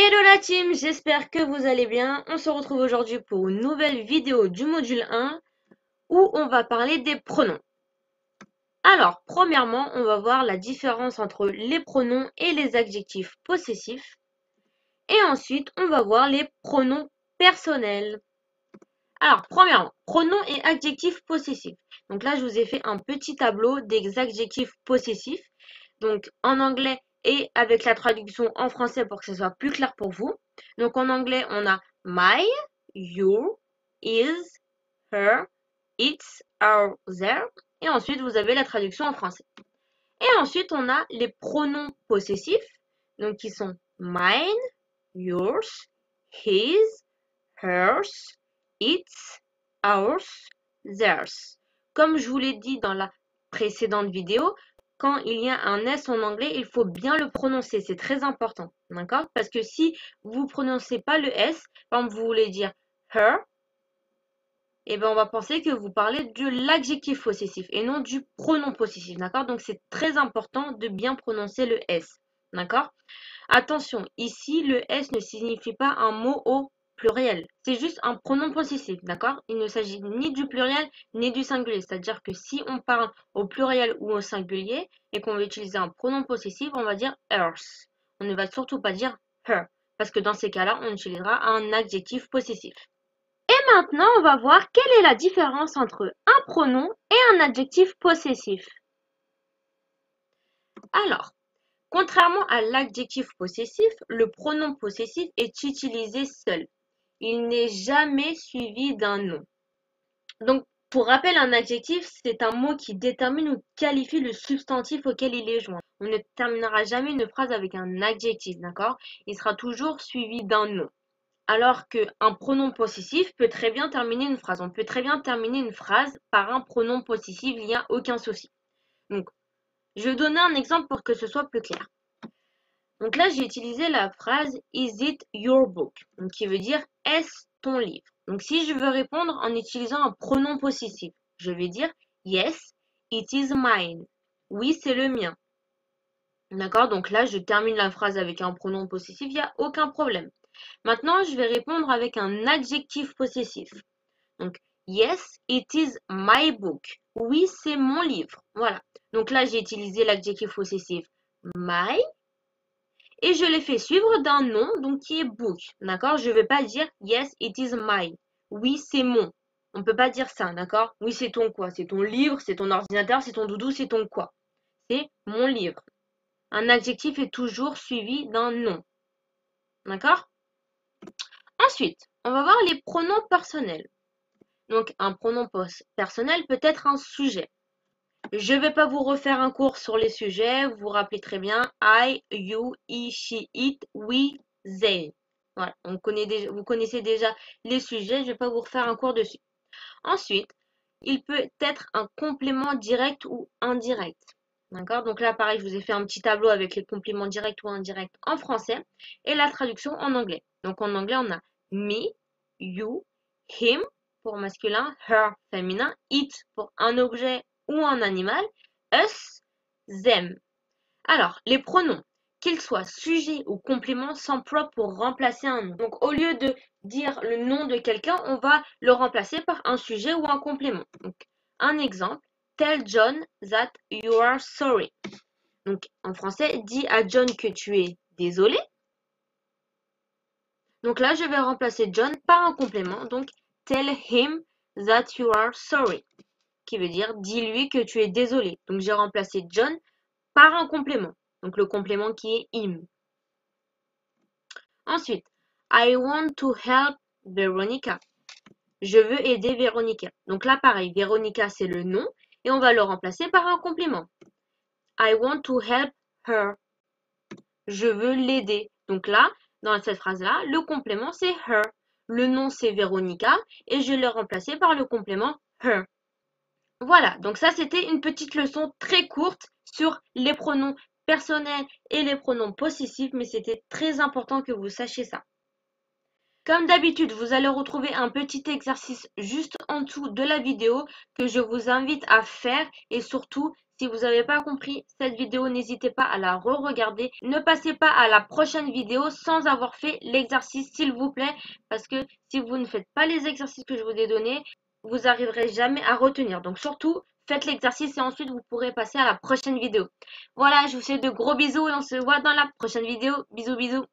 Hello la team, j'espère que vous allez bien. On se retrouve aujourd'hui pour une nouvelle vidéo du module 1 où on va parler des pronoms. Alors, premièrement, on va voir la différence entre les pronoms et les adjectifs possessifs. Et ensuite, on va voir les pronoms personnels. Alors, premièrement, pronoms et adjectifs possessifs. Donc là, je vous ai fait un petit tableau des adjectifs possessifs. Donc en anglais et avec la traduction en français pour que ce soit plus clair pour vous. Donc en anglais, on a my, your, is, her, its, our, their. Et ensuite, vous avez la traduction en français. Et ensuite, on a les pronoms possessifs, donc qui sont mine, yours, his, hers, its, ours, theirs. Comme je vous l'ai dit dans la précédente vidéo, quand il y a un S en anglais, il faut bien le prononcer. C'est très important. D'accord? Parce que si vous ne prononcez pas le S, par exemple, vous voulez dire her, eh ben, on va penser que vous parlez de l'adjectif possessif et non du pronom possessif. D'accord? Donc, c'est très important de bien prononcer le S. D'accord? Attention, ici, le S ne signifie pas un mot au pluriel. C'est juste un pronom possessif, d'accord? Il ne s'agit ni du pluriel ni du singulier. C'est-à-dire que si on parle au pluriel ou au singulier et qu'on veut utiliser un pronom possessif, on va dire hers. On ne va surtout pas dire her. Parce que dans ces cas-là, on utilisera un adjectif possessif. Et maintenant, on va voir quelle est la différence entre un pronom et un adjectif possessif. Alors, contrairement à l'adjectif possessif, le pronom possessif est utilisé seul. Il n'est jamais suivi d'un nom. Donc, pour rappel, un adjectif, c'est un mot qui détermine ou qualifie le substantif auquel il est joint. On ne terminera jamais une phrase avec un adjectif, d'accord? Il sera toujours suivi d'un nom. Alors qu'un pronom possessif peut très bien terminer une phrase. On peut très bien terminer une phrase par un pronom possessif, il n'y a aucun souci. Donc, je vais donner un exemple pour que ce soit plus clair. Donc là, j'ai utilisé la phrase Is it your book? Donc, qui veut dire est-ce ton livre? Donc, si je veux répondre en utilisant un pronom possessif, je vais dire Yes, it is mine. Oui, c'est le mien. D'accord? Donc là, je termine la phrase avec un pronom possessif, il n'y a aucun problème. Maintenant, je vais répondre avec un adjectif possessif. Donc, Yes, it is my book. Oui, c'est mon livre. Voilà. Donc là, j'ai utilisé l'adjectif possessif my. Et je l'ai fait suivre d'un nom, donc qui est book. D'accord? Je ne vais pas dire yes, it is mine. Oui, c'est mon. On ne peut pas dire ça, d'accord? Oui, c'est ton quoi? C'est ton livre, c'est ton ordinateur, c'est ton doudou, c'est ton quoi? C'est mon livre. Un adjectif est toujours suivi d'un nom. D'accord? Ensuite, on va voir les pronoms personnels. Donc, un pronom personnel peut être un sujet. Je ne vais pas vous refaire un cours sur les sujets. Vous vous rappelez très bien. I, you, he, she, it, we, they. Voilà, vous connaissez déjà les sujets. Je ne vais pas vous refaire un cours dessus. Ensuite, il peut être un complément direct ou indirect. D'accord? Donc là, pareil, je vous ai fait un petit tableau avec les compléments directs ou indirects en français et la traduction en anglais. Donc en anglais, on a me, you, him pour masculin, her féminin, it pour un objet ou un animal, us, them. Alors, les pronoms, qu'ils soient sujets ou compléments, s'emploient pour remplacer un nom. Donc, au lieu de dire le nom de quelqu'un, on va le remplacer par un sujet ou un complément. Donc, un exemple, tell John that you are sorry. Donc, en français, dis à John que tu es désolé. Donc là, je vais remplacer John par un complément. Donc, tell him that you are sorry, qui veut dire dis-lui que tu es désolé. Donc, j'ai remplacé John par un complément. Donc, le complément qui est him. Ensuite, I want to help Veronica. Je veux aider Veronica. Donc là, pareil, Veronica, c'est le nom et on va le remplacer par un complément. I want to help her. Je veux l'aider. Donc là, dans cette phrase-là, le complément, c'est her. Le nom, c'est Veronica et je l'ai remplacé par le complément her. Voilà, donc ça, c'était une petite leçon très courte sur les pronoms personnels et les pronoms possessifs, mais c'était très important que vous sachiez ça. Comme d'habitude, vous allez retrouver un petit exercice juste en dessous de la vidéo que je vous invite à faire et surtout, Si vous n'avez pas compris cette vidéo, n'hésitez pas à la re-regarder. Ne passez pas à la prochaine vidéo sans avoir fait l'exercice, s'il vous plaît, parce que si vous ne faites pas les exercices que je vous ai donnés, vous n'arriverez jamais à retenir. Donc surtout, faites l'exercice et ensuite vous pourrez passer à la prochaine vidéo. Voilà, je vous fais de gros bisous et on se voit dans la prochaine vidéo. Bisous, bisous.